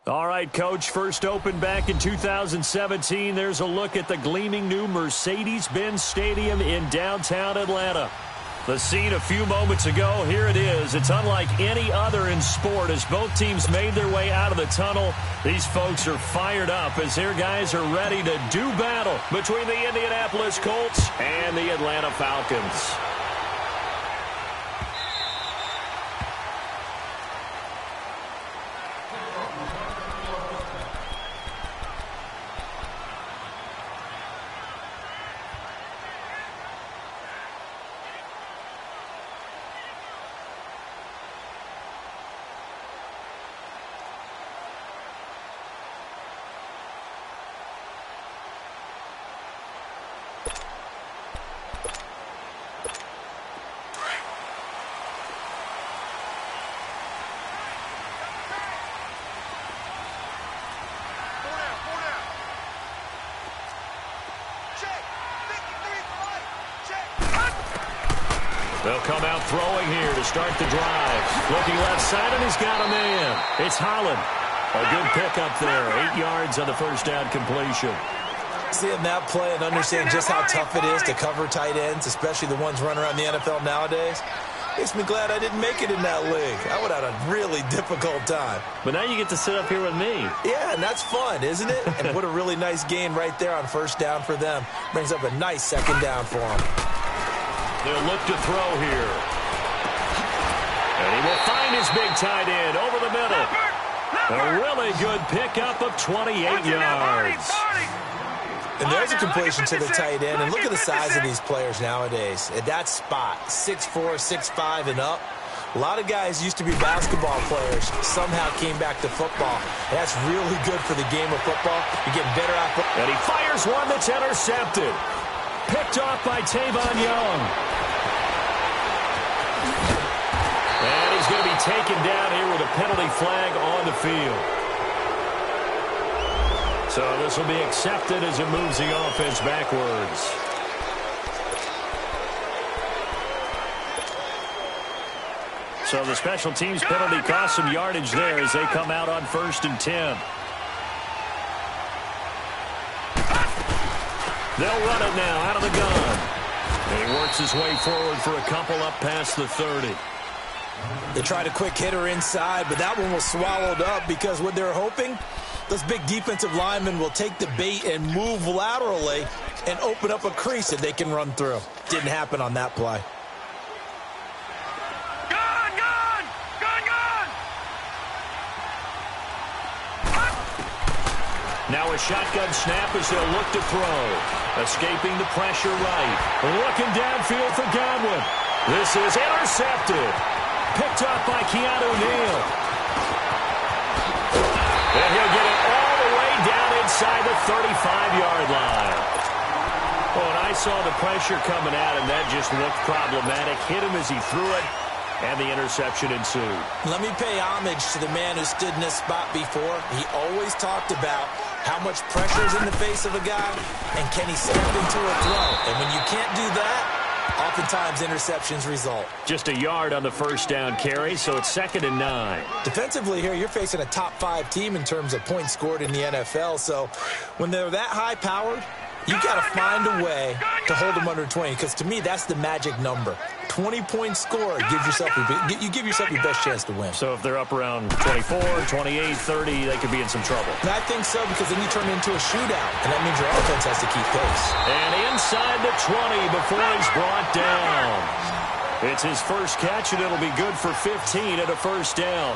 All right, Coach, first opened back in 2017. There's a look at the gleaming new Mercedes-Benz Stadium in downtown Atlanta. The scene a few moments ago, here it is. It's unlike any other in sport as both teams made their way out of the tunnel. These folks are fired up as their guys are ready to do battle between the Indianapolis Colts and the Atlanta Falcons. They'll come out throwing here to start the drive. Looking left side, and he's got a man. It's Holland. A good pickup there. 8 yards on the first down completion. Seeing that play and understand just how tough it is to cover tight ends, especially the ones running around the NFL nowadays, makes me glad I didn't make it in that league. I would have had a really difficult time. But now you get to sit up here with me. Yeah, and that's fun, isn't it? And what a really nice gain right there on first down for them. Brings up a nice second down for them. They'll look to throw here. And he will find his big tight end over the middle. A really good pickup of 28 yards. And there's a completion to the tight end. And look at the size of these players nowadays. At that spot, 6'4", 6'5", and up. A lot of guys used to be basketball players, somehow came back to football. And that's really good for the game of football. You're getting better out. And he fires one that's intercepted. Picked off by Tavon Young. And he's going to be taken down here with a penalty flag on the field. So this will be accepted as it moves the offense backwards. So the special teams penalty cost some yardage there as they come out on 1st and 10. They'll run it now out of the gun. And he works his way forward for a couple up past the 30. They tried a quick hitter inside, but that one was swallowed up because what they're hoping, those big defensive linemen will take the bait and move laterally and open up a crease that they can run through. Didn't happen on that play. Now a shotgun snap as they'll look to throw. Escaping the pressure right. Looking downfield for Godwin. This is intercepted. Picked up by Keanu Neal. And he'll get it all the way down inside the 35-yard line. Oh, and I saw the pressure coming at him. That just looked problematic. Hit him as he threw it. And the interception ensued. Let me pay homage to the man who stood in this spot before. He always talked about how much pressure is in the face of a guy, and can he step into a throw? And when you can't do that, oftentimes interceptions result. Just a yard on the first down carry, so it's 2nd and 9. Defensively here, you're facing a top 5 team in terms of points scored in the NFL, so when they're that high-powered, you got to find a way to hold them under 20, because to me, that's the magic number. 20-point score gives yourself you give yourself your best chance to win. So if they're up around 24, 28, 30, they could be in some trouble. And I think so, because then you turn it into a shootout, and that means your offense has to keep pace. And inside the 20 before he's brought down. It's his first catch, and it'll be good for 15 at a first down.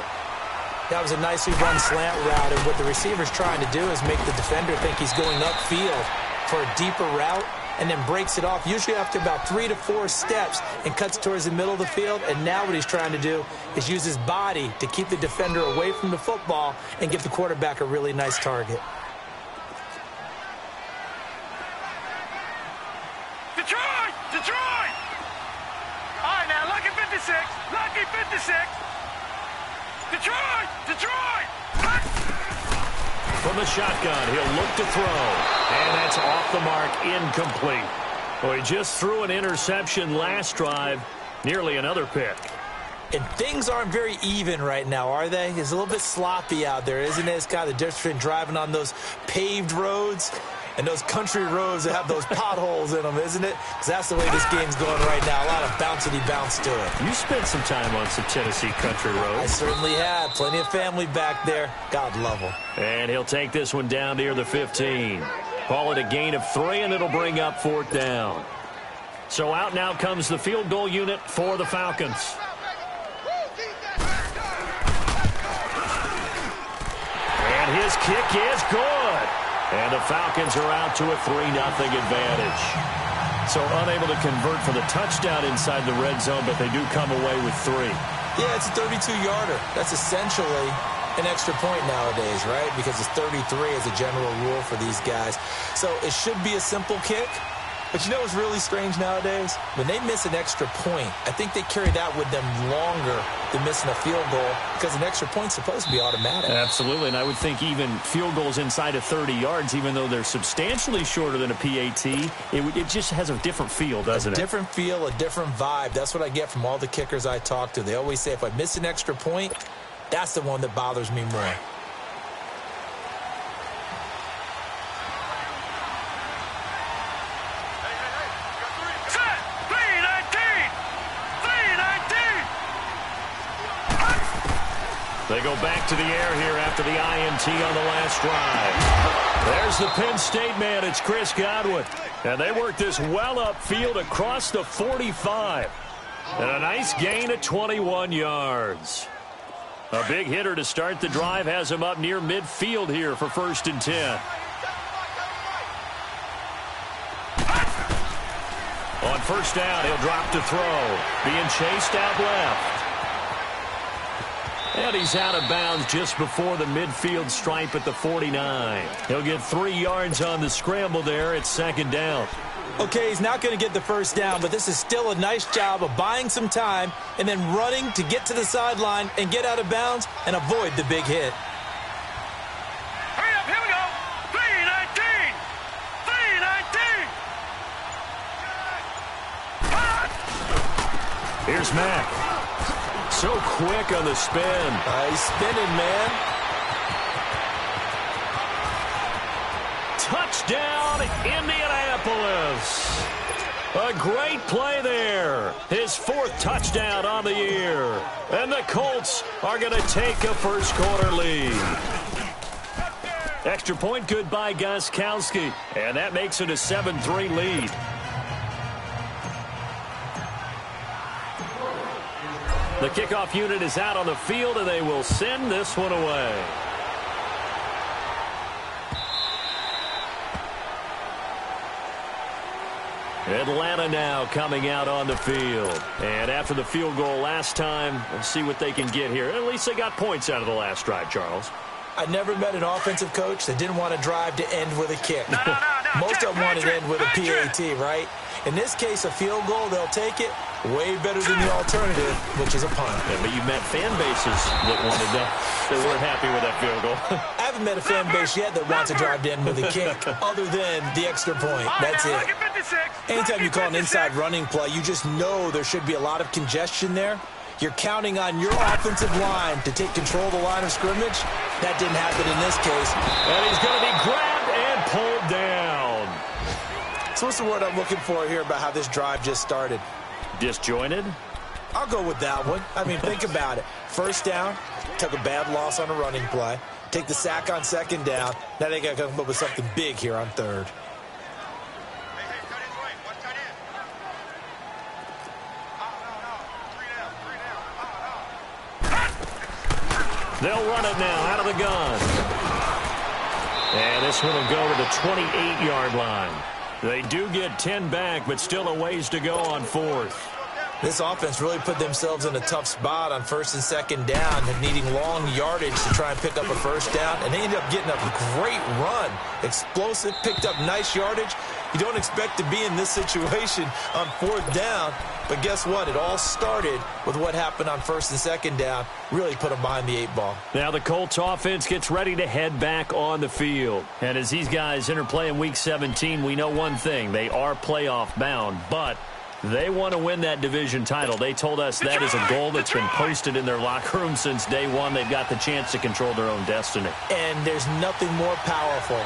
That was a nicely run slant route, and what the receiver's trying to do is make the defender think he's going upfield for a deeper route, and then breaks it off, usually after about 3 to 4 steps, and cuts towards the middle of the field. And now what he's trying to do is use his body to keep the defender away from the football and give the quarterback a really nice target. Detroit! Detroit! All right, now, lucky 56. Lucky 56. Detroit! Detroit! From the shotgun, he'll look to throw. And that's off the mark, incomplete. Well, he just threw an interception last drive, nearly another pick. And things aren't very even right now, are they? It's a little bit sloppy out there, isn't it? It's kind of the difference between driving on those paved roads and those country roads that have those potholes in them, isn't it? Because that's the way this game's going right now. A lot of bouncy bounce to it. You spent some time on some Tennessee country roads. I certainly have. Plenty of family back there. God love them. And he'll take this one down near the 15. Call it a gain of 3, and it'll bring up 4th down. So out now comes the field goal unit for the Falcons. And his kick is good. And the Falcons are out to a 3-0 advantage. So unable to convert for the touchdown inside the red zone, but they do come away with 3. Yeah, it's a 32-yarder. That's essentially an extra point nowadays, right? Because it's 33 as a general rule for these guys. So it should be a simple kick. But you know what's really strange nowadays? When they miss an extra point, I think they carry that with them longer than missing a field goal because an extra point's supposed to be automatic. Absolutely, and I would think even field goals inside of 30 yards, even though they're substantially shorter than a PAT, it just has a different feel, doesn't it? A different feel, a different vibe. That's what I get from all the kickers I talk to. They always say if I miss an extra point, that's the one that bothers me more. They go back to the air here after the INT on the last drive. There's the Penn State man. It's Chris Godwin. And they work this well upfield across the 45. And a nice gain of 21 yards. A big hitter to start the drive has him up near midfield here for 1st and 10. On 1st down, he'll drop to throw. Being chased out left. And he's out of bounds just before the midfield stripe at the 49. He'll get 3 yards on the scramble there. It's 2nd down. Okay, he's not going to get the 1st down, but this is still a nice job of buying some time and then running to get to the sideline and get out of bounds and avoid the big hit. Hurry up, here we go. 319. 319. Here's Mack. So quick on the spin. He's spinning, man. Touchdown, Indianapolis. A great play there. His 4th touchdown on the year. And the Colts are going to take a first-quarter lead. Extra point good by Gostkowski. And that makes it a 7-3 lead. The kickoff unit is out on the field, and they will send this one away. Atlanta now coming out on the field. And after the field goal last time, we'll see what they can get here. At least they got points out of the last drive, Charles. I never met an offensive coach that didn't want to drive to end with a kick. No. Most of them want to end with a PAT, right? In this case, a field goal, they'll take it. Way better than the alternative, which is a punt. Yeah, but you met fan bases that wanted that, that weren't happy with that field goal. I haven't met a fan base yet that wants to drive to end with a kick other than the extra point. That's it. Anytime you call an inside running play, you just know there should be a lot of congestion there. You're counting on your offensive line to take control of the line of scrimmage. That didn't happen in this case. And he's going to be grabbed and pulled down. So what's the word I'm looking for here about how this drive just started? Disjointed? I'll go with that one. I mean, think about it. 1st down, took a bad loss on a running play. Take the sack on 2nd down. Now they got to come up with something big here on 3rd. They'll run it now out of the gun. And this one will go to the 28-yard line. They do get 10 back, but still a ways to go on 4th. This offense really put themselves in a tough spot on 1st and 2nd down, needing long yardage to try and pick up a 1st down, and they ended up getting a great run. Explosive, picked up nice yardage. You don't expect to be in this situation on 4th down, but guess what? It all started with what happened on 1st and 2nd down. Really put them behind the 8 ball. Now the Colts offense gets ready to head back on the field. And as these guys interplay in Week 17, we know one thing. They are playoff bound, but They want to win that division title. They told us that is a goal that's been posted in their locker room since day one. They've got the chance to control their own destiny. And there's nothing more powerful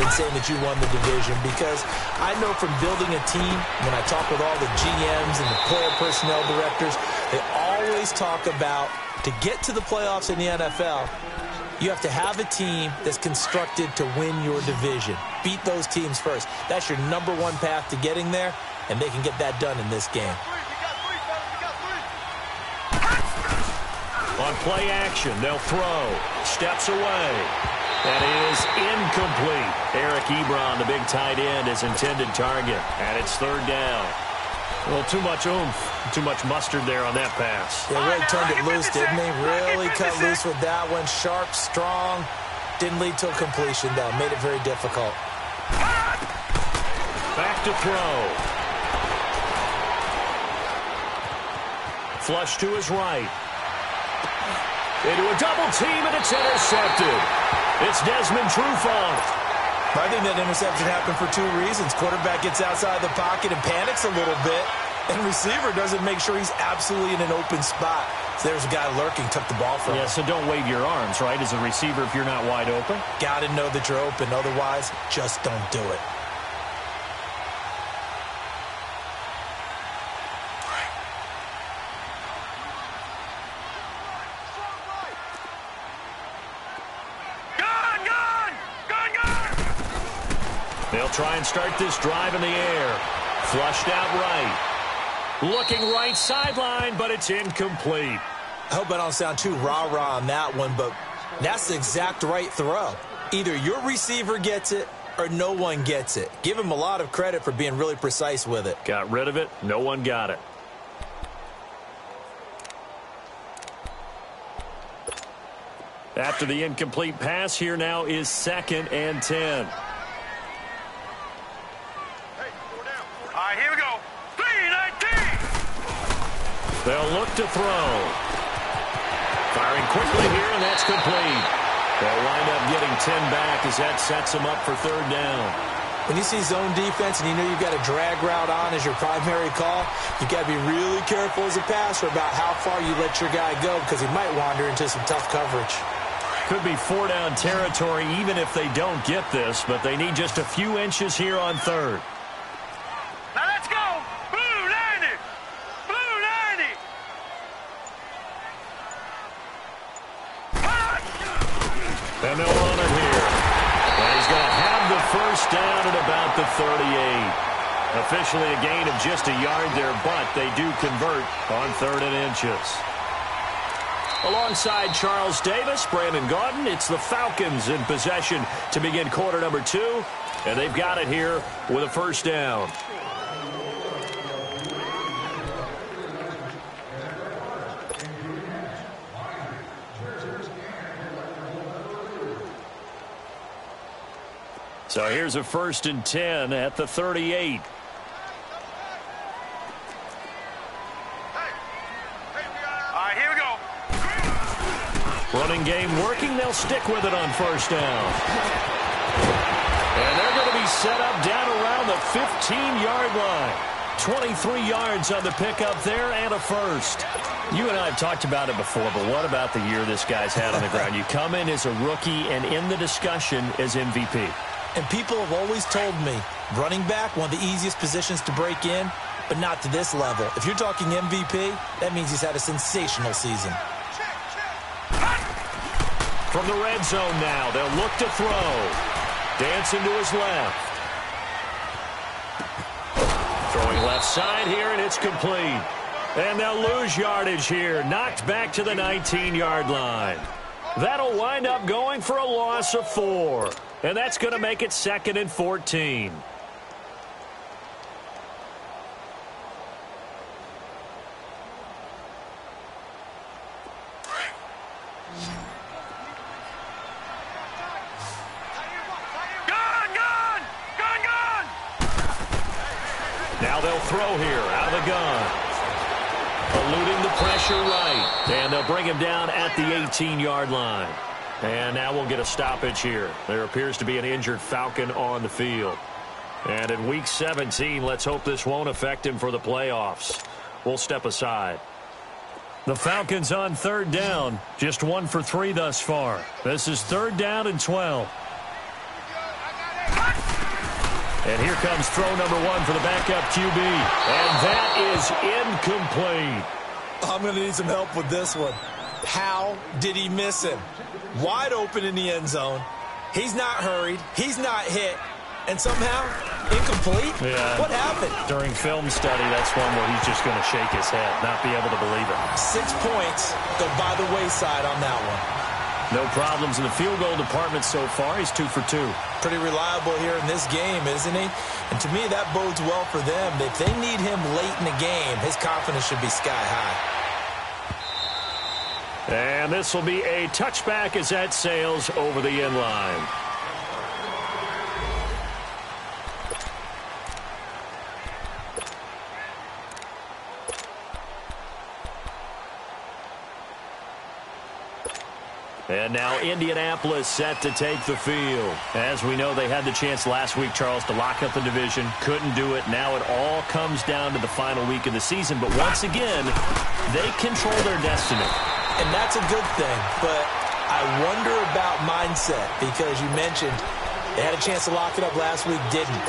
than saying that you won the division, because I know from building a team, when I talk with all the GMs and the player personnel directors, they always talk about, to get to the playoffs in the NFL, you have to have a team that's constructed to win your division. Beat those teams first. That's your number one path to getting there, and they can get that done in this game. On play action, they'll throw. Steps away. That is incomplete. Eric Ebron, the big tight end, is intended target. And it's third down. A little too much oomph, too much mustard there on that pass. They really turned it loose, didn't they? Really cut loose with that one. Sharp, strong. Didn't lead to a completion, though. Made it very difficult. Back to throw. Flush to his right. Into a double team, and it's intercepted. It's Desmond Trufant. I think that interception happened for two reasons. Quarterback gets outside the pocket and panics a little bit, and receiver doesn't make sure he's absolutely in an open spot. So there's a guy lurking, took the ball from him. Yeah, so don't wave your arms, right, as a receiver if you're not wide open. Got to know that you're open. Otherwise, just don't do it. They'll try and start this drive in the air. Flushed out right. Looking right sideline, but it's incomplete. I hope I don't sound too rah-rah on that one, but that's the exact right throw. Either your receiver gets it or no one gets it. Give him a lot of credit for being really precise with it. Got rid of it. No one got it. After the incomplete pass, here now is 2nd and 10. Here we go. 3-19. They'll look to throw. Firing quickly here, and that's complete. They'll wind up getting 10 back as that sets them up for third down. When you see zone defense and you know you've got a drag route on as your primary call, you've got to be really careful as a passer about how far you let your guy go, because he might wander into some tough coverage. Could be 4-down territory even if they don't get this, but they need just a few inches here on third. Now let's go. Blue 90. Blue 90. And they'll run it here. And he's going to have the first down at about the 38. Officially a gain of just a yard there, but they do convert on 3rd and inches. Alongside Charles Davis, Brandon Gaudin, it's the Falcons in possession to begin quarter number 2. And they've got it here with a first down. So here's a 1st and 10 at the 38. Here we go. Running game working. They'll stick with it on first down. And they're going to be set up down around the 15-yard line. 23 yards on the pickup there and a first. You and I have talked about it before, but what about the year this guy's had on the ground? You come in as a rookie and in the discussion as MVP. And people have always told me, running back, one of the easiest positions to break in, but not to this level. If you're talking MVP, that means he's had a sensational season. From the red zone now, they'll look to throw. Dancing to his left. Throwing left side here, and it's complete. And they'll lose yardage here. Knocked back to the 19-yard line. That'll wind up going for a loss of 4. And that's going to make it 2nd and 14. Now they'll throw here out of the gun. Eluding the pressure right. And they'll bring him down at the 18-yard line. And now we'll get a stoppage here. There appears to be an injured Falcon on the field. And in Week 17, let's hope this won't affect him for the playoffs. We'll step aside. The Falcons on third down. Just 1 for 3 thus far. This is 3rd down and 12. And here comes throw number 1 for the backup QB. And that is incomplete. I'm going to need some help with this one. How did he miss him? Wide open in the end zone. He's not hurried. He's not hit. And somehow, incomplete? Yeah. What happened? During film study, that's one where he's just going to shake his head, not be able to believe it. 6 points go by the wayside on that one. No problems in the field goal department so far. He's 2 for 2. Pretty reliable here in this game, isn't he? And to me, that bodes well for them. If they need him late in the game, his confidence should be sky high. And this will be a touchback as that sails over the end line. And now Indianapolis set to take the field. As we know, they had the chance last week, Charles, to lock up the division. Couldn't do it. Now it all comes down to the final week of the season. But once again, they control their destiny. And that's a good thing. But I wonder about mindset, because you mentioned they had a chance to lock it up last week, didn't.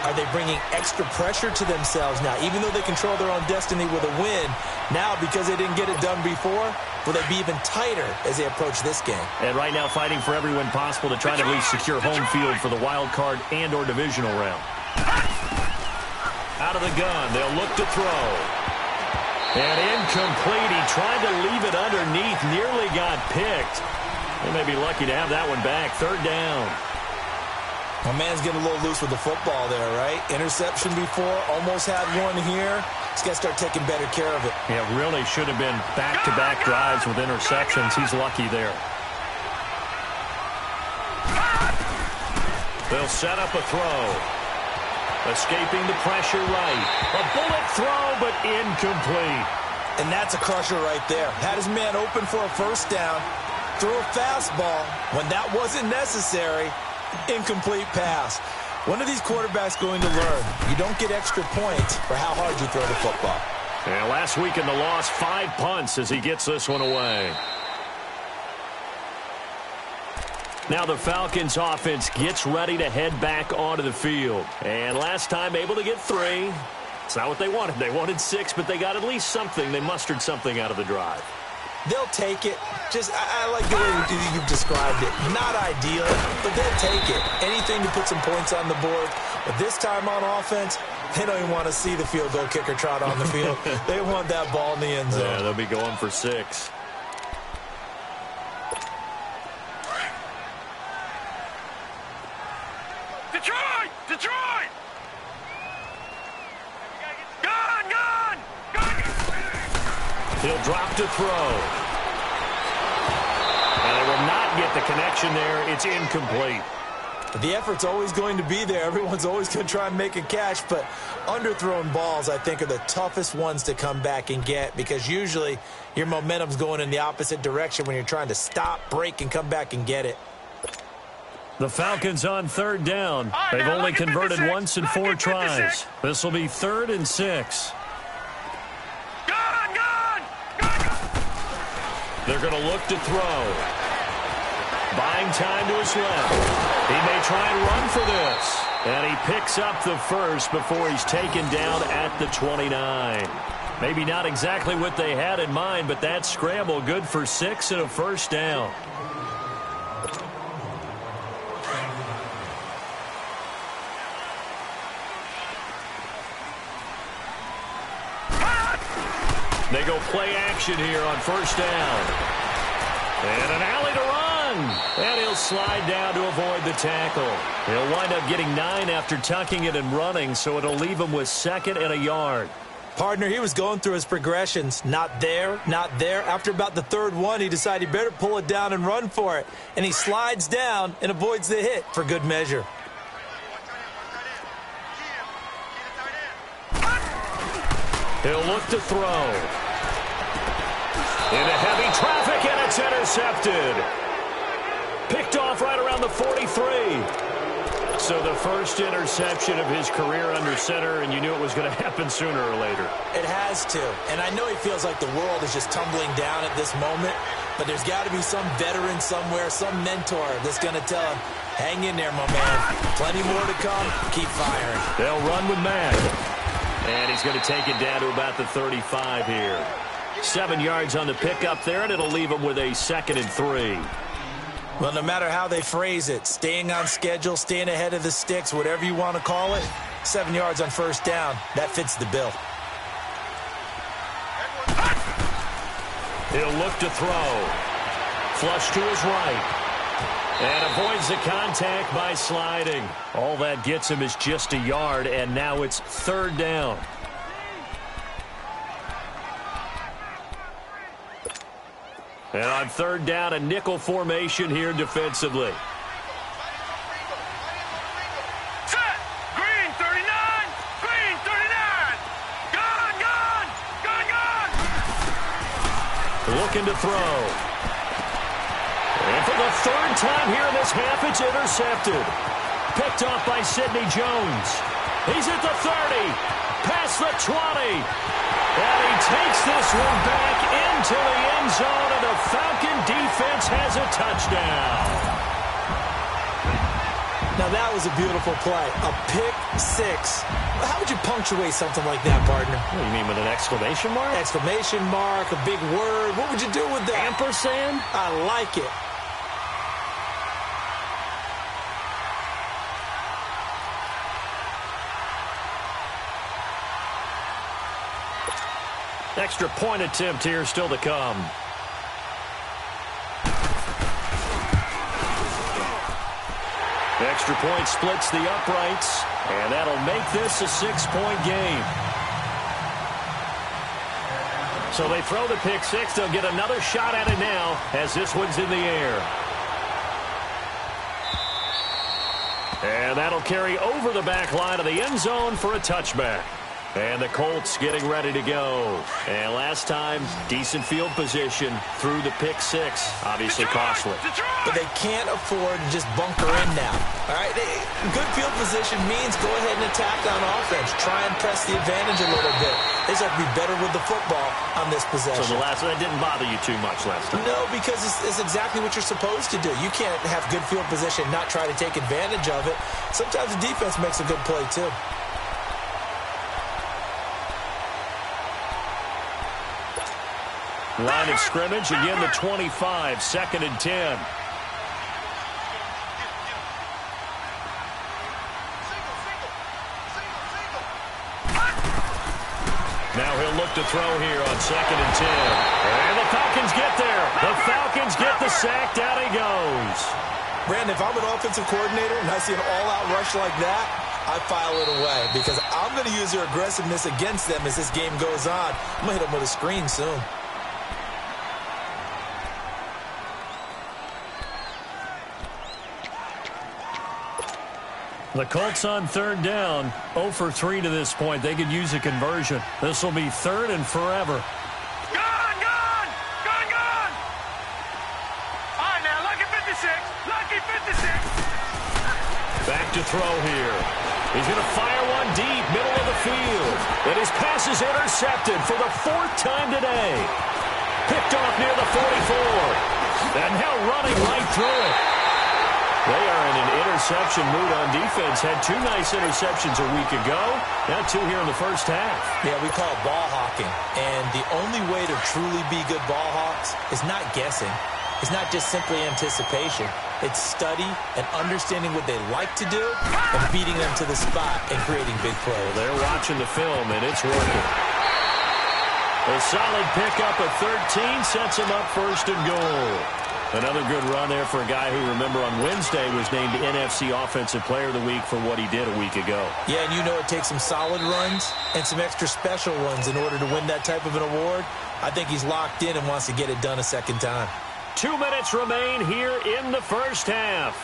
Are they bringing extra pressure to themselves now? Even though they control their own destiny with a win, now because they didn't get it done before, will they be even tighter as they approach this game? And right now fighting for every win possible to try to at least secure home field for the wild card and or divisional round. Out of the gun, they'll look to throw. And incomplete. He tried to leave it underneath, nearly got picked. They may be lucky to have that one back. 3rd down. My man's getting a little loose with the football there, right? Interception before, almost had one here. He's got to start taking better care of it. Yeah, really should have been back-to-back drives with interceptions. He's lucky there. They'll set up a throw. Escaping the pressure right. A bullet throw, but incomplete. And that's a crusher right there. Had his man open for a 1st down. Threw a fastball when that wasn't necessary. Incomplete pass. When are these quarterbacks going to learn? You don't get extra points for how hard you throw the football. And last week in the loss, 5 punts as he gets this one away. Now the Falcons offense gets ready to head back onto the field. And last time able to get 3. It's not what they wanted. They wanted 6, but they got at least something. They mustered something out of the drive. They'll take it. Just, I like the way you've described it. Not ideal, but they'll take it. Anything to put some points on the board. But this time on offense, they don't even want to see the field goal kicker trot on the field. They want that ball in the end zone. Yeah, they'll be going for 6. Detroit! Detroit! Gun! Gun! Gun! He'll drop to throw. And they will not get the connection there. It's incomplete. The effort's always going to be there. Everyone's always going to try and make a catch, but underthrown balls, I think, are the toughest ones to come back and get, because usually your momentum's going in the opposite direction when you're trying to stop, break, and come back and get it. The Falcons on 3rd down. They've only converted once in 4 tries. This will be 3rd and 6. Gun! Gun! Gun! They're going to look to throw. Buying time to his left. He may try and run for this. And he picks up the 1st before he's taken down at the 29. Maybe not exactly what they had in mind, but that scramble good for 6 and a 1st down. They go play action here on 1st down. And an alley to run. And he'll slide down to avoid the tackle. He'll wind up getting 9 after tucking it and running, so it'll leave him with 2nd and a yard. Partner, he was going through his progressions. Not there, not there. After about the 3rd one, he decided he better pull it down and run for it. And he slides down and avoids the hit for good measure. He'll look to throw. Into heavy traffic, and it's intercepted. Picked off right around the 43. So the first interception of his career under center, and you knew it was going to happen sooner or later. It has to. And I know he feels like the world is just tumbling down at this moment, but there's got to be some veteran somewhere, some mentor that's going to tell him, hang in there, my man. Plenty more to come. Keep firing. They'll run with Madden. And he's going to take it down to about the 35 here. 7 yards on the pickup there, and it'll leave him with a 2nd and 3. Well, no matter how they phrase it, staying on schedule, staying ahead of the sticks, whatever you want to call it, 7 yards on first down, that fits the bill. He'll look to throw. Flush to his right. And avoids the contact by sliding. All that gets him is just a yard, and now it's 3rd down. And on 3rd down, a nickel formation here defensively. Set! Green 39! Green 39! Gone! Gone! Gone! Gone! Looking to throw. And for the 3rd time here in this half, it's intercepted. Picked off by Sidney Jones. He's at the 30. Past the 20. And he takes this one back into the end zone, and the Falcon defense has a touchdown. Now, that was a beautiful play. A pick six. How would you punctuate something like that, partner? What do you mean, with an exclamation mark? Exclamation mark, a big word. What would you do with that? Ampersand? I like it. Extra point attempt here still to come. Extra point splits the uprights, and that'll make this a 6-point game. So they throw the pick six. They'll get another shot at it now as this one's in the air. And that'll carry over the back line of the end zone for a touchback. And the Colts getting ready to go. And last time, decent field position through the pick six. Obviously costly. But they can't afford to just bunker in now. All right, good field position means go ahead and attack on offense. Try and press the advantage a little bit. They just have to be better with the football on this possession. So the last one, that didn't bother you too much last time? No, because it's exactly what you're supposed to do. You can't have good field position and not try to take advantage of it. Sometimes the defense makes a good play, too. Line of scrimmage, again the 25, 2nd and 10. Now he'll look to throw here on 2nd and 10. And the Falcons get there. The Falcons get the sack. Down he goes. Brandon, if I'm an offensive coordinator and I see an all-out rush like that, I file it away because I'm going to use their aggressiveness against them as this game goes on. I'm going to hit them with a screen soon. The Colts on 3rd down, 0 for 3 to this point. They could use a conversion. This will be 3rd and forever. Gone! Gone! Gone! Gone! All right, now, lucky 56. Lucky 56. Back to throw here. He's going to fire one deep, middle of the field. And his pass is intercepted for the 4th time today. Picked off near the 44. And now running right through it. They are in an interception mood on defense. Had 2 nice interceptions a week ago. Now 2 here in the first half. Yeah, we call it ball hawking. And the only way to truly be good ball hawks is not guessing. It's not just simply anticipation. It's study and understanding what they like to do and beating them to the spot and creating big plays. Well, they're watching the film, and it's working. A solid pickup of 13 sets him up 1st and goal. Another good run there for a guy who, remember, on Wednesday was named NFC Offensive Player of the Week for what he did a week ago. Yeah, and you know it takes some solid runs and some extra special ones in order to win that type of an award. I think he's locked in and wants to get it done a second time. 2 minutes remain here in the first half.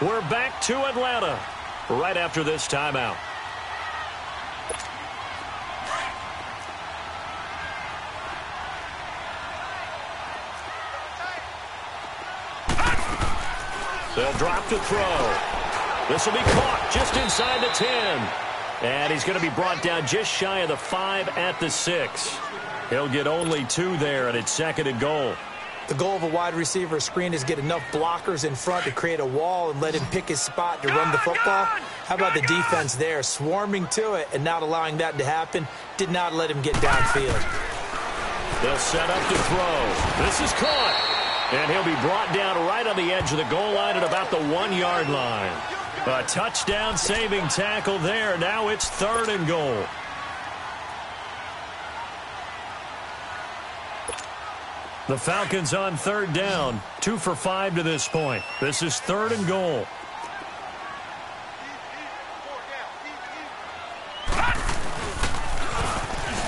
We're back to Atlanta right after this timeout. They'll drop to throw. This will be caught just inside the 10. And he's going to be brought down just shy of the 5 at the 6. He'll get only 2 there, and it's 2nd and goal. The goal of a wide receiver screen is get enough blockers in front to create a wall and let him pick his spot to run the football. How about the defense there, swarming to it and not allowing that to happen? Did not let him get downfield. They'll set up to throw. This is caught. And he'll be brought down right on the edge of the goal line at about the 1-yard line. A touchdown-saving tackle there. Now it's 3rd and goal. The Falcons on 3rd down. 2 for 5 to this point. This is 3rd and goal.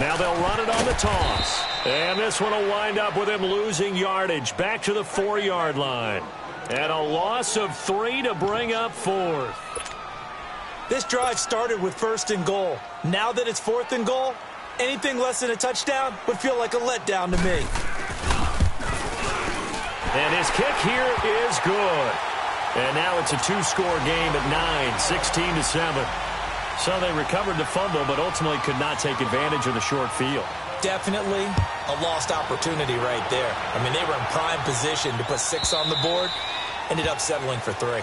Now they'll run it on the toss. And this one will wind up with him losing yardage back to the 4-yard line. And a loss of 3 to bring up 4th. This drive started with 1st and goal. Now that it's 4th and goal, anything less than a touchdown would feel like a letdown to me. And his kick here is good. And now it's a 2-score game at 9, 16-7. So they recovered the fumble, but ultimately could not take advantage of the short field. Definitely a lost opportunity right there. I mean, they were in prime position to put 6 on the board. Ended up settling for 3.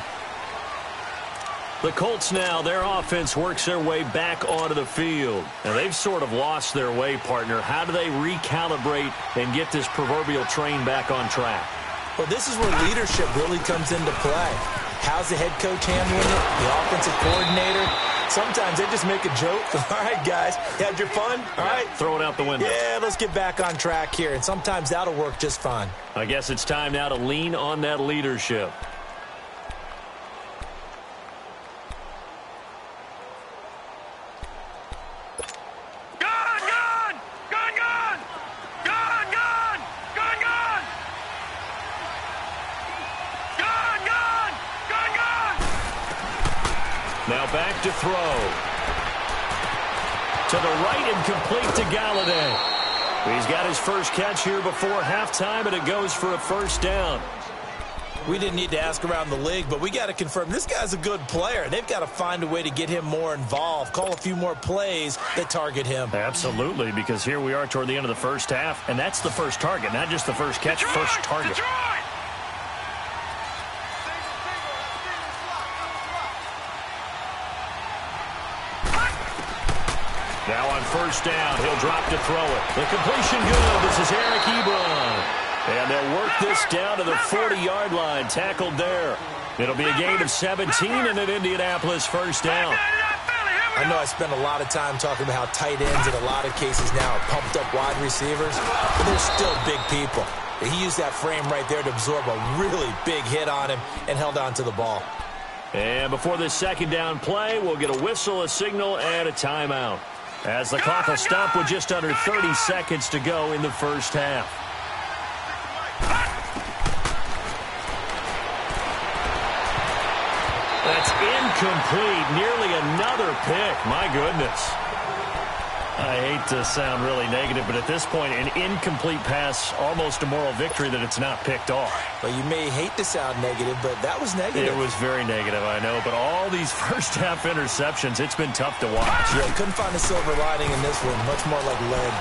The Colts now, their offense works their way back onto the field. Now, they've sort of lost their way, partner. How do they recalibrate and get this proverbial train back on track? Well, this is where leadership really comes into play. How's the head coach handling it? The offensive coordinator? Sometimes they just make a joke. All right, guys, you had your fun? All right. Throw it out the window. Yeah, let's get back on track here. And sometimes that'll work just fine. I guess it's time now to lean on that leadership. Now back to throw. To the right and complete to Galladay. He's got his first catch here before halftime, and it goes for a 1st down. We didn't need to ask around the league, but we got to confirm this guy's a good player. They've got to find a way to get him more involved, call a few more plays that target him. Absolutely, because here we are toward the end of the first half, and that's the first target, not just the first catch, first target. Now on 1st down, he'll drop to throw it. The completion good. This is Eric Ebron. And they'll work this down to the 40-yard line, tackled there. It'll be a gain of 17 and an Indianapolis 1st down. I know I spend a lot of time talking about how tight ends in a lot of cases now are pumped up wide receivers, but they're still big people. He used that frame right there to absorb a really big hit on him and held on to the ball. And before this 2nd down play, we'll get a whistle, a signal, and a timeout, as the clock will stop with just under 30 seconds to go in the first half. That's incomplete. Nearly another pick. My goodness. I hate to sound really negative, but at this point, an incomplete pass, almost a moral victory that it's not picked off. Well, you may hate to sound negative, but that was negative. It was very negative, I know. But all these first-half interceptions, it's been tough to watch. Yeah, couldn't find a silver lining in this one. Much more like lead.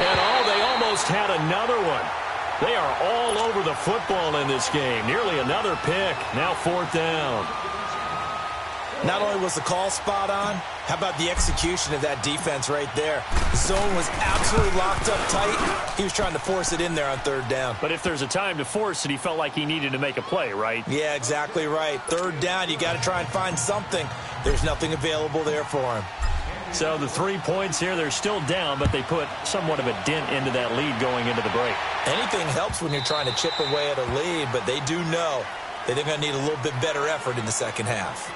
And they almost had another one. They are all over the football in this game. Nearly another pick. Now 4th down. Not only was the call spot on, how about the execution of that defense right there? The zone was absolutely locked up tight. He was trying to force it in there on 3rd down. But if there's a time to force it, he felt like he needed to make a play, right? Yeah, exactly right. 3rd down, you got to try and find something. There's nothing available there for him. So the 3 points here, they're still down, but they put somewhat of a dent into that lead going into the break. Anything helps when you're trying to chip away at a lead, but they do know that they're going to need a little bit better effort in the second half.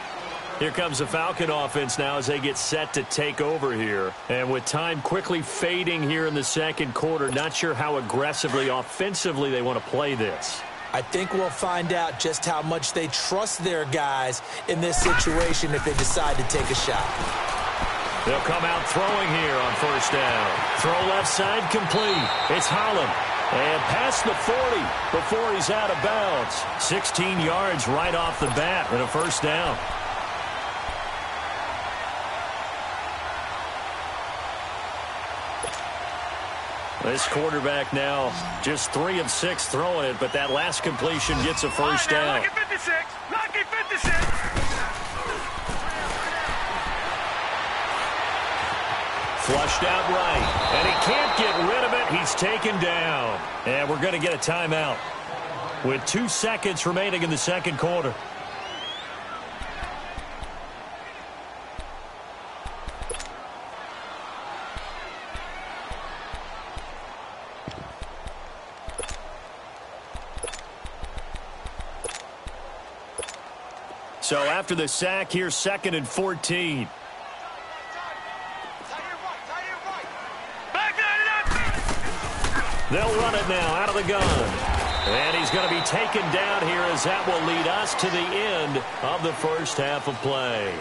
Here comes the Falcon offense now as they get set to take over here. And with time quickly fading here in the second quarter, not sure how aggressively, offensively they want to play this. I think we'll find out just how much they trust their guys in this situation if they decide to take a shot. They'll come out throwing here on 1st down. Throw left side complete. It's Holland. And past the 40 before he's out of bounds. 16 yards right off the bat and a first down. This quarterback now just 3 of 6 throwing it, but that last completion gets a first down. Lucky 56. Lucky 56. Flushed out right, and he can't get rid of it. He's taken down. And we're going to get a timeout with 2 seconds remaining in the second quarter. So after the sack, here's 2nd and 14. They'll run it now out of the gun. And he's going to be taken down here as that will lead us to the end of the first half of play.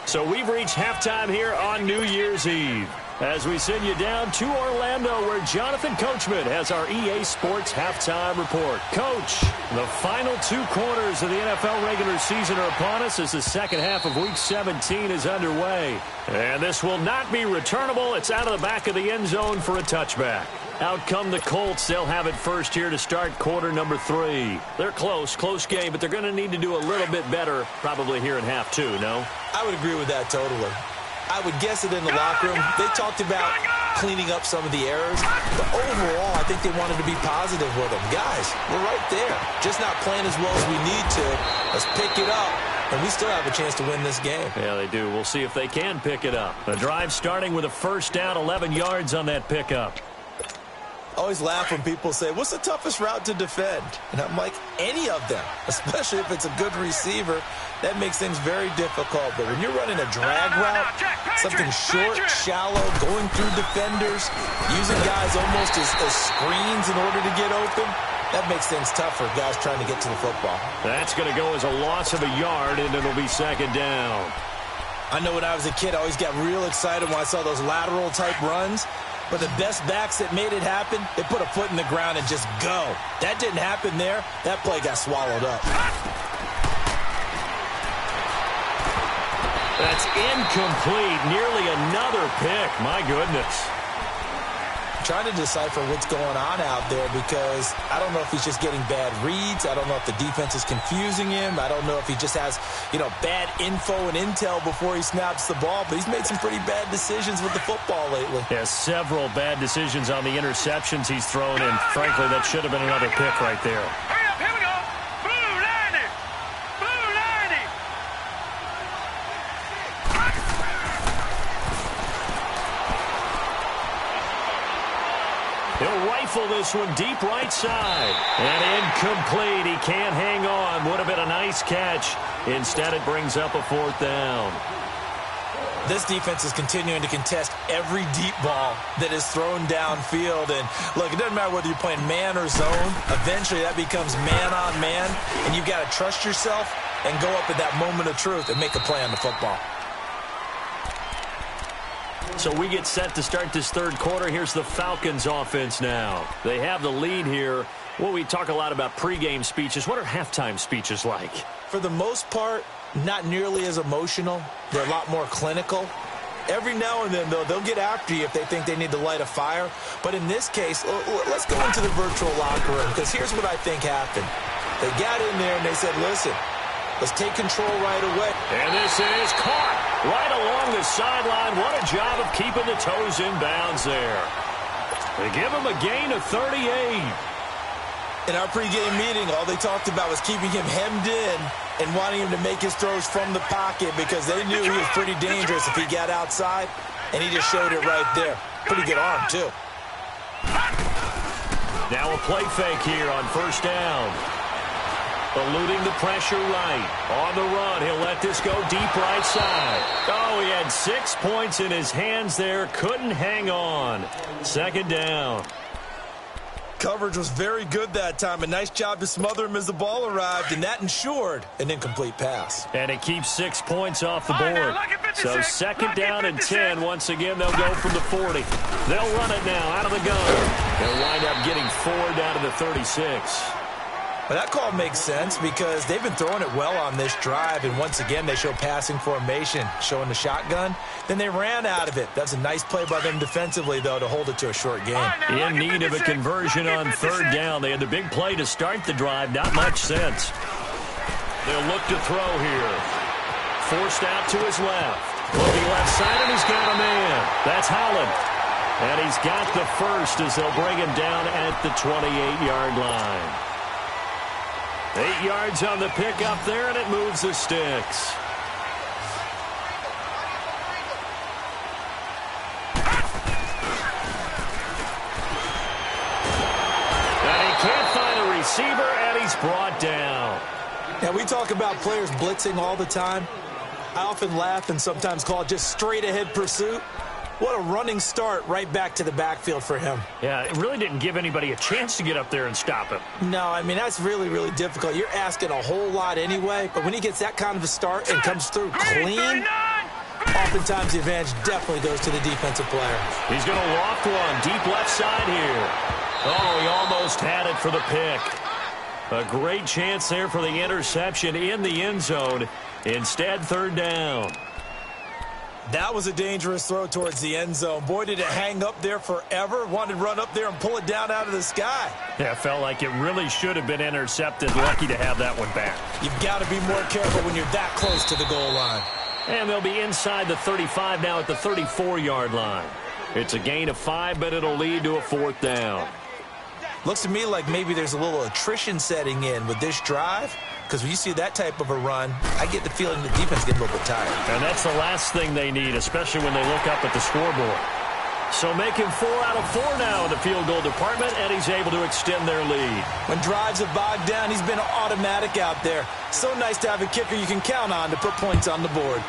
So we've reached halftime here on New Year's Eve as we send you down to Orlando where Jonathan Coachman has our EA Sports halftime report. Coach, the final 2 quarters of the NFL regular season are upon us as the second half of Week 17 is underway. And this will not be returnable. It's out of the back of the end zone for a touchback. Out come the Colts. They'll have it first here to start quarter number 3. They're close game, but they're going to need to do a little bit better probably here in half 2, no? I would agree with that totally. I would guess it in the locker room. They talked about cleaning up some of the errors, but overall, I think they wanted to be positive with them. Guys, we're right there. Just not playing as well as we need to. Let's pick it up, and we still have a chance to win this game. Yeah, they do. We'll see if they can pick it up. The drive starting with a first down, 11 yards on that pickup. I always laugh when people say, what's the toughest route to defend? And I'm like, any of them, especially if it's a good receiver. That makes things very difficult. But when you're running a drag route, something short, shallow, going through defenders, using guys almost as screens in order to get open, that makes things tough for guys trying to get to the football. That's going to go as a loss of a yard, and it'll be second down. I know when I was a kid, I always got real excited when I saw those lateral-type runs. But the best backs that made it happen, they put a foot in the ground and just go. That didn't happen there. That play got swallowed up. That's incomplete. Nearly another pick. My goodness. Trying to decipher what's going on out there because I don't know if he's just getting bad reads. I don't know if the defense is confusing him. I don't know if he just has, bad info and intel before he snaps the ball. But he's made some pretty bad decisions with the football lately. Yeah, several bad decisions on the interceptions he's thrown, and frankly, that should have been another pick right there. Hurry up, here we go. Blue 90. Blue 90. He'll rifle this one deep right side. And incomplete. He can't hang on. Would have been a nice catch. Instead, it brings up a 4th down. This defense is continuing to contest every deep ball that is thrown downfield. And, look, it doesn't matter whether you're playing man or zone. Eventually, that becomes man-on-man. And you've got to trust yourself and go up at that moment of truth and make a play on the football. So we get set to start this third quarter. Here's the Falcons offense now. They have the lead here. Well, we talk a lot about pregame speeches. What are halftime speeches like? For the most part, not nearly as emotional. They're a lot more clinical. Every now and then, though, they'll get after you if they think they need to light a fire. But in this case, let's go into the virtual locker room because here's what I think happened. They got in there and they said, listen, let's take control right away. And this is caught right along the sideline. What a job of keeping the toes in bounds there. They give him a gain of 38. In our pregame meeting, all they talked about was keeping him hemmed in and wanting him to make his throws from the pocket because they knew he was pretty dangerous if he got outside, and he just showed it right there. Pretty good arm, too. Now a play fake here on first down. Eluding the pressure right. On the run, he'll let this go deep right side. Oh, he had 6 points in his hands there. Couldn't hang on. Second down. Coverage was very good that time. A nice job to smother him as the ball arrived, and that ensured an incomplete pass. And it keeps 6 points off the board. Now, look at So second down and 10. Once again, they'll go from the 40. They'll run it now out of the gun. They'll wind up getting 4 down to the 36. Well, that call makes sense because they've been throwing it well on this drive, and once again they show passing formation, showing the shotgun. Then they ran out of it. That's a nice play by them defensively, though, to hold it to a short game. In need of a conversion on third down. They had the big play to start the drive. Not much sense. They'll look to throw here. Forced out to his left. Looking left side, and he's got a man. That's Holland. And he's got the first as they'll bring him down at the 28-yard line. 8 yards on the pickup there, and it moves the sticks. And he can't find a receiver, and he's brought down. Now, we talk about players blitzing all the time. I often laugh and sometimes call it just straight-ahead pursuit. What a running start right back to the backfield for him. Yeah, it really didn't give anybody a chance to get up there and stop him. No, I mean, that's really, really difficult. You're asking a whole lot anyway, but when he gets that kind of a start and comes through clean, oftentimes the advantage definitely goes to the defensive player. He's going to loft one deep left side here. Oh, he almost had it for the pick. A great chance there for the interception in the end zone. Instead, third down. That was a dangerous throw towards the end zone. Boy, did it hang up there forever. Wanted to run up there and pull it down out of the sky. Yeah, it felt like it really should have been intercepted. Lucky to have that one back. You've got to be more careful when you're that close to the goal line. And they'll be inside the 35 now at the 34-yard line. It's a gain of 5, but it'll lead to a fourth down. Looks to me like maybe there's a little attrition setting in with this drive. Because when you see that type of a run, I get the feeling the defense gets a little bit tired. And that's the last thing they need, especially when they look up at the scoreboard. So making 4 out of 4 now in the field goal department, and he's able to extend their lead. When drives are bogged down, he's been automatic out there. So nice to have a kicker you can count on to put points on the board.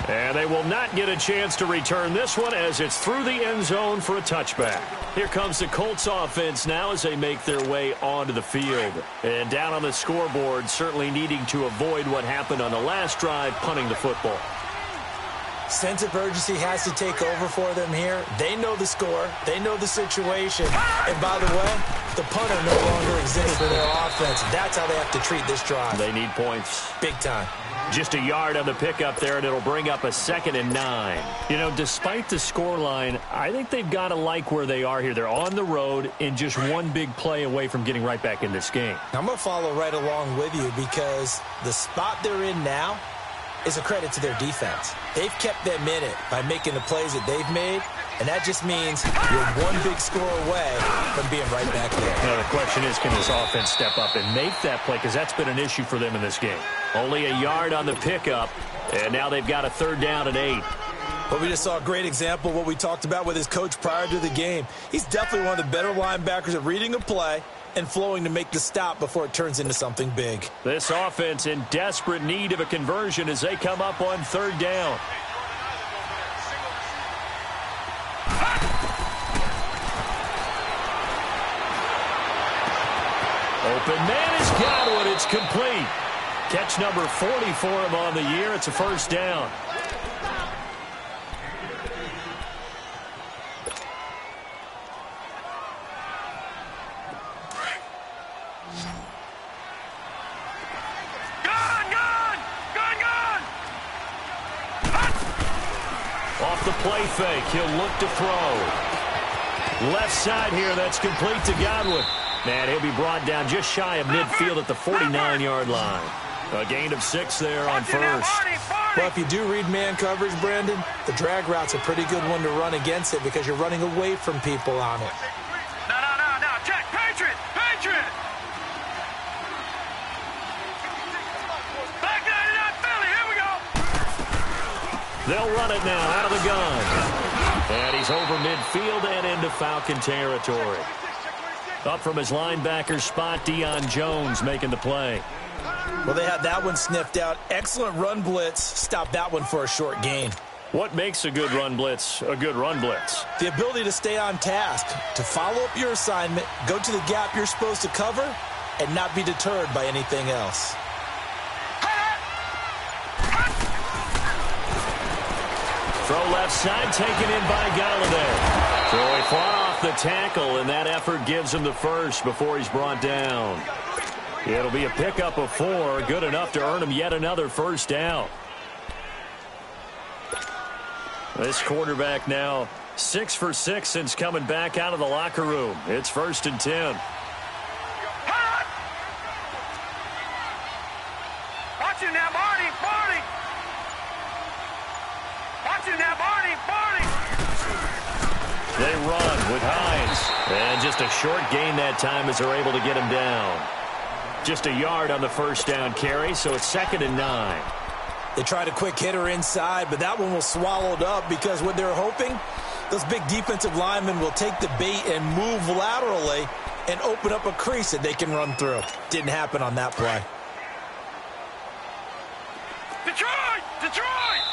And they will not get a chance to return this one as it's through the end zone for a touchback. Here comes the Colts offense now as they make their way onto the field. And down on the scoreboard, certainly needing to avoid what happened on the last drive, punting the football. Sense of urgency has to take over for them here. They know the score. They know the situation. And by the way, the punter no longer exists for their offense. That's how they have to treat this drive. They need points. Big time. Just a yard on the pickup there, and it'll bring up a 2nd and 9. You know, despite the scoreline, I think they've got to like where they are here. They're on the road and just one big play away from getting right back in this game. I'm going to follow right along with you because the spot they're in now is a credit to their defense. They've kept them in it by making the plays that they've made, and that just means you're one big score away from being right back there. Now, the question is, can this offense step up and make that play? Because that's been an issue for them in this game. Only a yard on the pickup, and now they've got a 3rd down and 8. But we just saw a great example of what we talked about with his coach prior to the game. He's definitely one of the better linebackers at reading a play and flowing to make the stop before it turns into something big. This offense in desperate need of a conversion as they come up on 3rd down. Open man is Godwin. It's complete. Catch number 40 for him on the year. It's a 1st down. Off the play fake, he'll look to throw. Left side here, that's complete to Godwin. Man, he'll be brought down just shy of midfield at the 49-yard line. A gain of 6 there on 1st. Well, if you do read man coverage, Brandon, the drag route's a pretty good one to run against it because you're running away from people on it. No. Check. Patriot. Back 99 Philly. Here we go. They'll run it now out of the gun. And he's over midfield and into Falcon territory. Up from his linebacker spot, Deion Jones making the play. Well, they had that one sniffed out. Excellent run blitz. Stop that one for a short gain. What makes a good run blitz a good run blitz? The ability to stay on task, to follow up your assignment, go to the gap you're supposed to cover, and not be deterred by anything else. Throw left side, taken in by Galladay. So he fought off the tackle, and that effort gives him the first before he's brought down. It'll be a pickup of 4, good enough to earn him yet another first down. This quarterback now 6 for 6 since coming back out of the locker room. It's 1st and 10. Watch him now, Barney, Barney. Watch him now, Barney, Barney. They run with Hines. And just a short gain that time as they're able to get him down. Just a yard on the first down carry, so it's 2nd and 9. They tried a quick hitter inside, but that one was swallowed up because what they're hoping, those big defensive linemen will take the bait and move laterally and open up a crease that they can run through. Didn't happen on that play. Detroit! Detroit!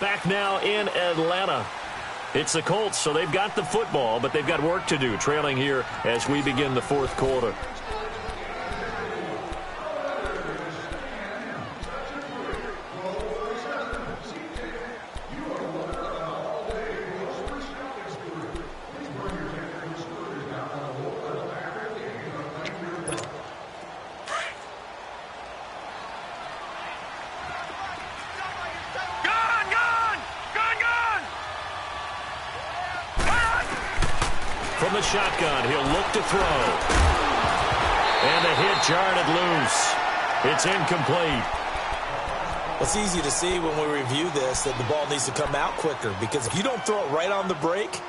Back now in Atlanta. It's the Colts, so they've got the football, but they've got work to do, trailing here as we begin the 4th quarter. From the shotgun, he'll look to throw. And the hit jarred it loose. It's incomplete. It's easy to see when we review this that the ball needs to come out quicker, because if you don't throw it right on the break,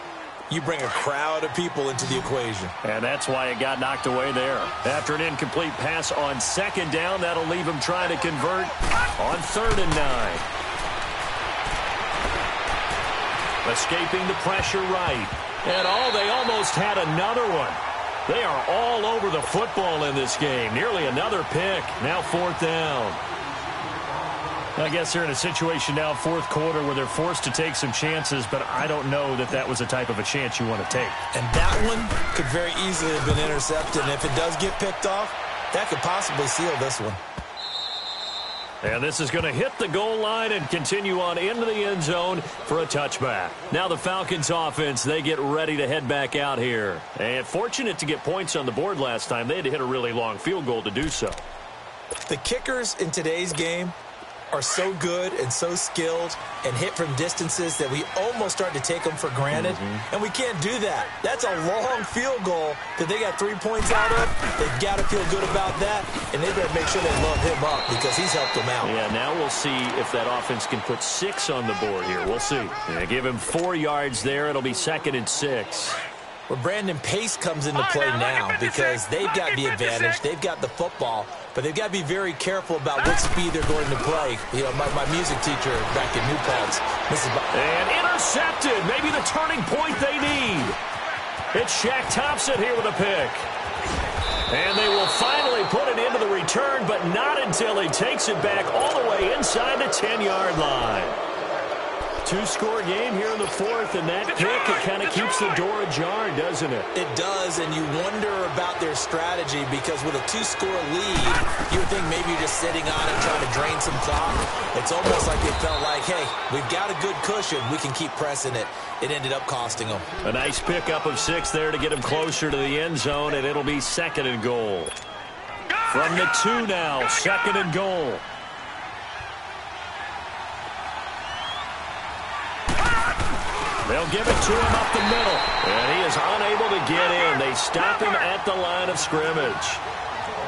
you bring a crowd of people into the equation. And that's why it got knocked away there. After an incomplete pass on 2nd down, that'll leave him trying to convert on 3rd and 9. Escaping the pressure right. And they almost had another one. They are all over the football in this game. Nearly another pick. Now 4th down. I guess they're in a situation now, 4th quarter, where they're forced to take some chances, but I don't know that that was the type of a chance you want to take. And that one could very easily have been intercepted. And if it does get picked off, that could possibly seal this one. And this is going to hit the goal line and continue on into the end zone for a touchback. Now the Falcons offense, they get ready to head back out here. And fortunate to get points on the board last time. They had to hit a really long field goal to do so. The kickers in today's game are so good and so skilled and hit from distances that we almost start to take them for granted. And we can't do that. That's a long field goal that they got 3 points out of. They've got to feel good about that, and they better make sure they load him up because he's helped them out. Yeah, now we'll see if that offense can put 6 on the board here. We'll see. They give him 4 yards there. It'll be 2nd and 6. Well, Brandon, pace comes into play now because they've got the advantage. They've got the football, but they've got to be very careful about what speed they're going to play. You know, my music teacher back in New Paltz, and intercepted. Maybe the turning point they need. It's Shaq Thompson here with a pick. And they will finally put it into the return, but not until he takes it back all the way inside the 10-yard line. 2-score game here in the 4th, and that pick, it kind of keeps the door ajar, doesn't it? It does, and you wonder about their strategy because with a 2-score lead, you would think maybe you're just sitting on it trying to drain some clock. It's almost like they felt like, hey, we've got a good cushion. We can keep pressing it. It ended up costing them. A nice pickup of 6 there to get him closer to the end zone, and it'll be 2nd and goal. From the 2 now, 2nd and goal. They'll give it to him up the middle, and he is unable to get in. They stop him at the line of scrimmage.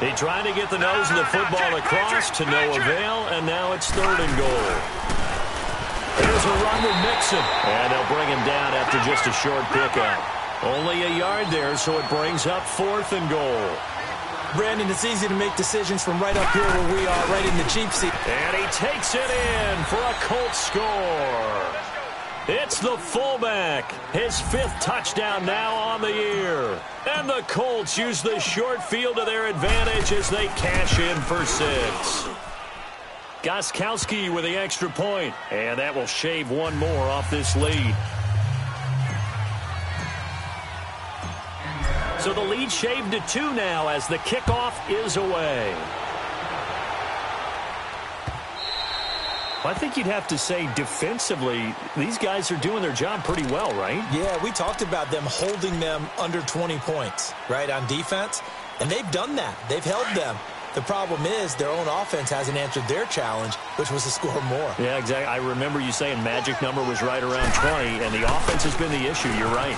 He tried to get the nose of the football across to no avail, and now it's 3rd and goal. Here's a run with Mixon, and they'll bring him down after just a short pickup. Only a yard there, so it brings up 4th and goal. Brandon, it's easy to make decisions from right up here where we are, right in the cheap seat. And he takes it in for a Colts score. It's the fullback, his 5th touchdown now on the year. And the Colts use the short field to their advantage as they cash in for 6. Gostkowski with the extra point, and that will shave one more off this lead. So the lead shaved to 2 now as the kickoff is away. I think you'd have to say defensively, these guys are doing their job pretty well, right? Yeah, we talked about them holding them under 20 points, right, on defense. And they've done that. They've held them. The problem is their own offense hasn't answered their challenge, which was to score more. Yeah, exactly. I remember you saying magic number was right around 20, and the offense has been the issue. You're right.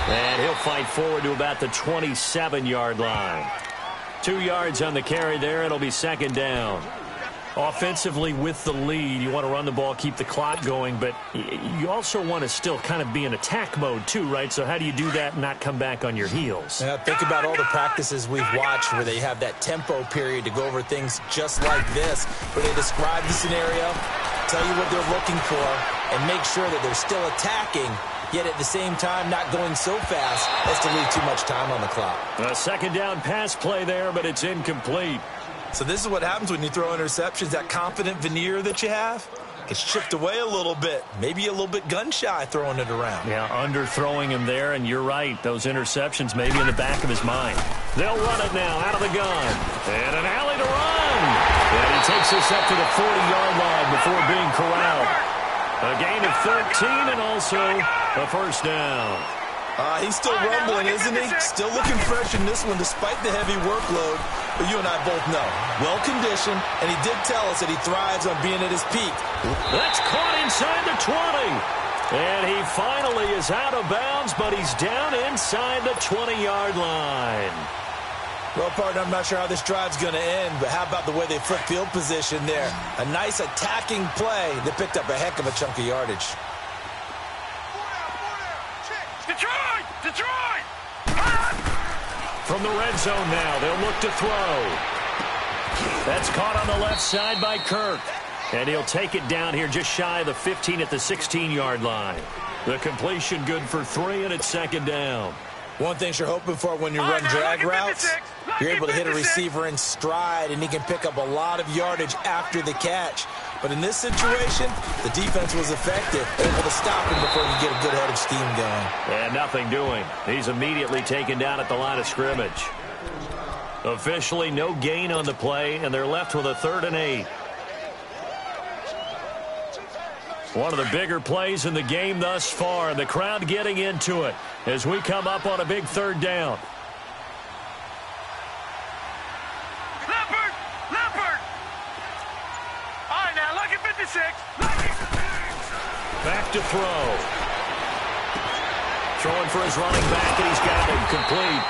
And he'll fight forward to about the 27-yard line. 2 yards on the carry there. It'll be second down. Offensively with the lead, you want to run the ball, keep the clock going, but you also want to still kind of be in attack mode too, right? So how do you do that and not come back on your heels? Now, think about all the practices we've watched where they have that tempo period to go over things just like this, where they describe the scenario, tell you what they're looking for, and make sure that they're still attacking, yet at the same time not going so fast as to leave too much time on the clock. A second down pass play there, but it's incomplete. So this is what happens when you throw interceptions. That confident veneer that you have gets chipped away a little bit. Maybe a little bit gun-shy throwing it around. Yeah, underthrowing him there, and you're right. Those interceptions may be in the back of his mind. They'll run it now out of the gun. And an alley to run. And he takes us up to the 40-yard line before being corralled. A gain of 13 and also a first down. He's still rumbling, isn't he? Still looking fresh in this one despite the heavy workload. But you and I both know, well-conditioned, and he did tell us that he thrives on being at his peak. That's caught inside the 20. And he finally is out of bounds, but he's down inside the 20-yard line. Well, partner, I'm not sure how this drive's going to end, but how about the way they flip field position there? A nice attacking play that picked up a heck of a chunk of yardage. Detroit! Detroit! From the red zone now, they'll look to throw. That's caught on the left side by Kirk. And he'll take it down here just shy of the 15 at the 16-yard line. The completion good for 3, and it's second down. One thing you're hoping for when you run drag routes, you're able to hit a receiver in stride, and he can pick up a lot of yardage after the catch. But in this situation, the defense was effective, able to stop him before you get a good head of steam going. And nothing doing. He's immediately taken down at the line of scrimmage. Officially, no gain on the play, and they're left with a 3rd and 8. One of the bigger plays in the game thus far. The crowd getting into it as we come up on a big 3rd down. Leopard! Leopard! All right, now, look at 56. Back to throw. Throwing for his running back, and he's got him complete.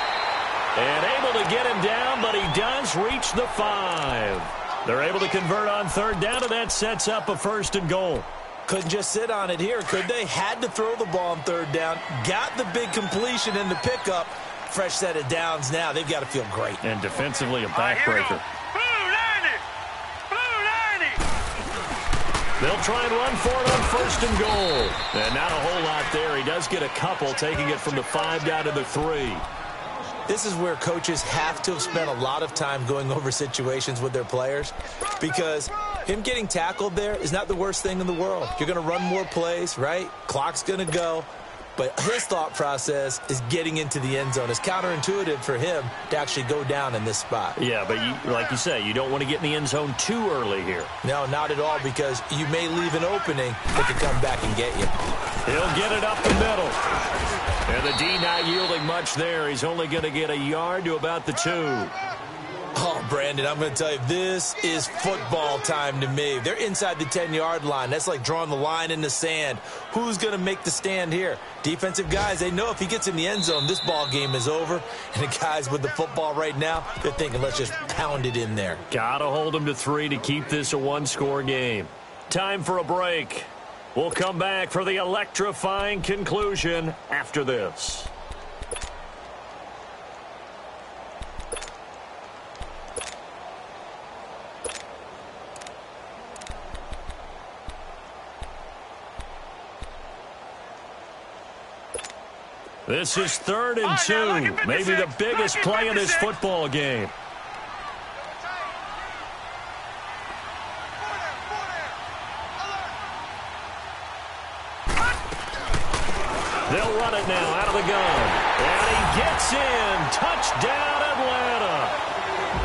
And able to get him down, but he does reach the 5. They're able to convert on 3rd down, and that sets up a 1st and goal. Couldn't just sit on it here, could they? Had to throw the ball on 3rd down. Got the big completion in the pickup. Fresh set of downs now. They've got to feel great. And defensively, a backbreaker. Blue 90! Blue 90! They'll try and run for it on 1st and goal. And not a whole lot there. He does get a couple, taking it from the 5 down to the 3. This is where coaches have to have spent a lot of time going over situations with their players, because him getting tackled there is not the worst thing in the world. You're going to run more plays, right? Clock's going to go. But his thought process is getting into the end zone. It's counterintuitive for him to actually go down in this spot. Yeah, but like you say, you don't want to get in the end zone too early here. No, not at all, because you may leave an opening that could come back and get you. He'll get it up the middle. And the D not yielding much there. He's only going to get a yard to about the 2. Oh, Brandon, I'm going to tell you, this is football time to me. They're inside the 10-yard line. That's like drawing the line in the sand. Who's going to make the stand here? Defensive guys, they know if he gets in the end zone, this ball game is over. And the guys with the football right now, they're thinking, let's just pound it in there. Got to hold him to 3 to keep this a one-score game. Time for a break. We'll come back for the electrifying conclusion after this. This is 3rd and 2, maybe the biggest play in this football game. They'll run it now out of the gun. And he gets in. Touchdown, Atlanta.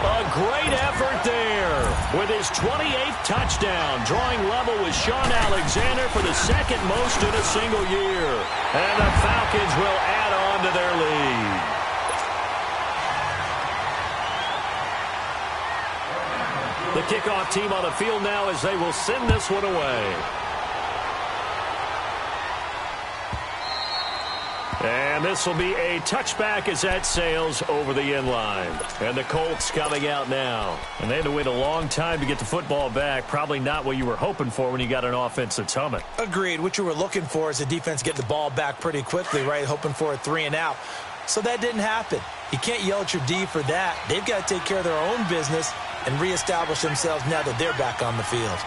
A great effort there with his 28th touchdown, drawing level with Sean Alexander for the second most in a single year. And the Falcons will add on to their lead. The kickoff team on the field now as they will send this one away. And this will be a touchback as that sails over the end line. And the Colts coming out now. And they had to wait a long time to get the football back. Probably not what you were hoping for when you got an offense that's humming. Agreed. What you were looking for is the defense get the ball back pretty quickly, right? Hoping for a 3 and out. So that didn't happen. You can't yell at your D for that. They've got to take care of their own business and reestablish themselves now that they're back on the field.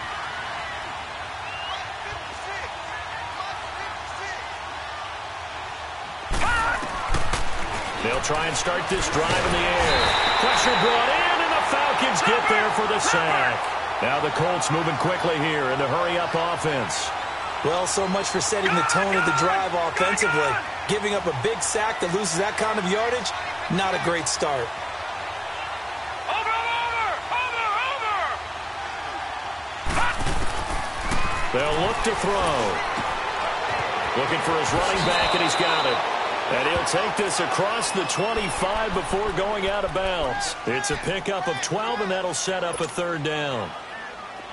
They'll try and start this drive in the air. Pressure brought in, and the Falcons get there for the sack. Now the Colts moving quickly here in the hurry-up offense. Well, so much for setting the tone of the drive offensively. Giving up a big sack that loses that kind of yardage, not a great start. They'll look to throw. Looking for his running back, and he's got it. And he'll take this across the 25 before going out of bounds. It's a pickup of 12, and that'll set up a third down.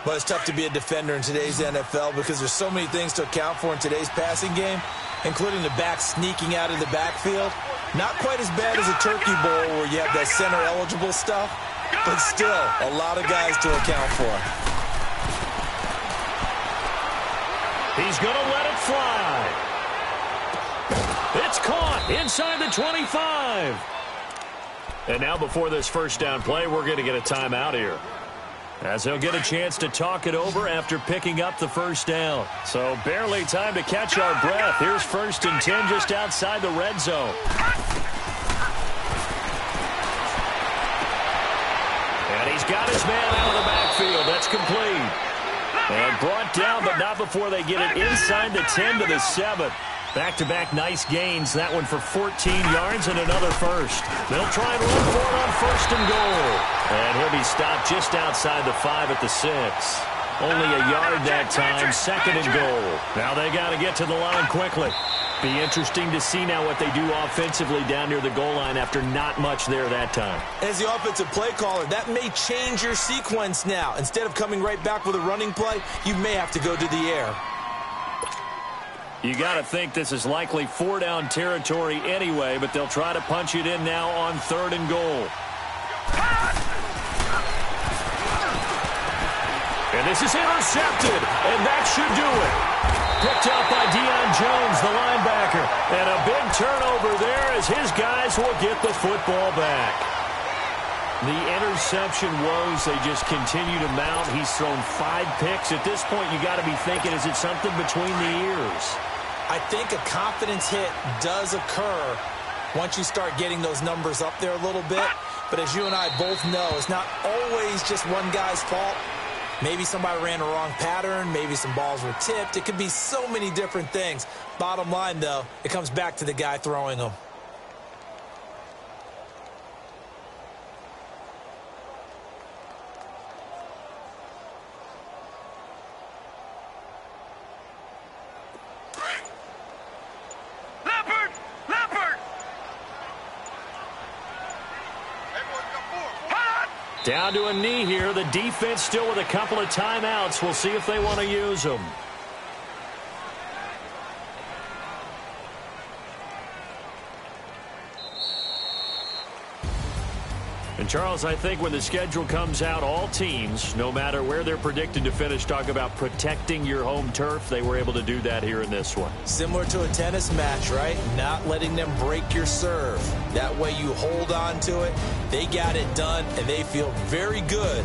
But it's tough to be a defender in today's NFL because there's so many things to account for in today's passing game, including the back sneaking out of the backfield. Not quite as bad as a turkey bowl where you have that center-eligible stuff, but still a lot of guys to account for. He's going to let it fly. It's caught inside the 25. And now before this first down play, we're going to get a timeout here, as he'll get a chance to talk it over after picking up the first down. So barely time to catch our breath. Here's 1st and 10 just outside the red zone. And he's got his man out of the backfield. That's complete. And brought down, but not before they get it inside the 10 to the 7. Back-to-back nice gains. That one for 14 yards and another first. They'll try and run for it on 1st and goal. And he'll be stopped just outside the 5 at the 6. Only a yard that time. 2nd and goal. Now they got to get to the line quickly. Be interesting to see now what they do offensively down near the goal line after not much there that time. As the offensive play caller, that may change your sequence now. Instead of coming right back with a running play, you may have to go to the air. You got to think this is likely 4-down territory anyway, but they'll try to punch it in now on 3rd and goal. And this is intercepted, and that should do it. Picked up by Deion Jones, the linebacker. And a big turnover there as his guys will get the football back. The interception woes, they just continue to mount. He's thrown 5 picks. At this point, you got to be thinking, is it something between the ears? I think a confidence hit does occur once you start getting those numbers up there a little bit. But as you and I both know, it's not always just one guy's fault. Maybe somebody ran a wrong pattern. Maybe some balls were tipped. It could be so many different things. Bottom line, though, it comes back to the guy throwing them. Down to a knee here. The defense still with a couple of timeouts. We'll see if they want to use them. And, Charles, I think when the schedule comes out, all teams, no matter where they're predicted to finish, talk about protecting your home turf. They were able to do that here in this one. Similar to a tennis match, right? Not letting them break your serve. That way you hold on to it. They got it done, and they feel very good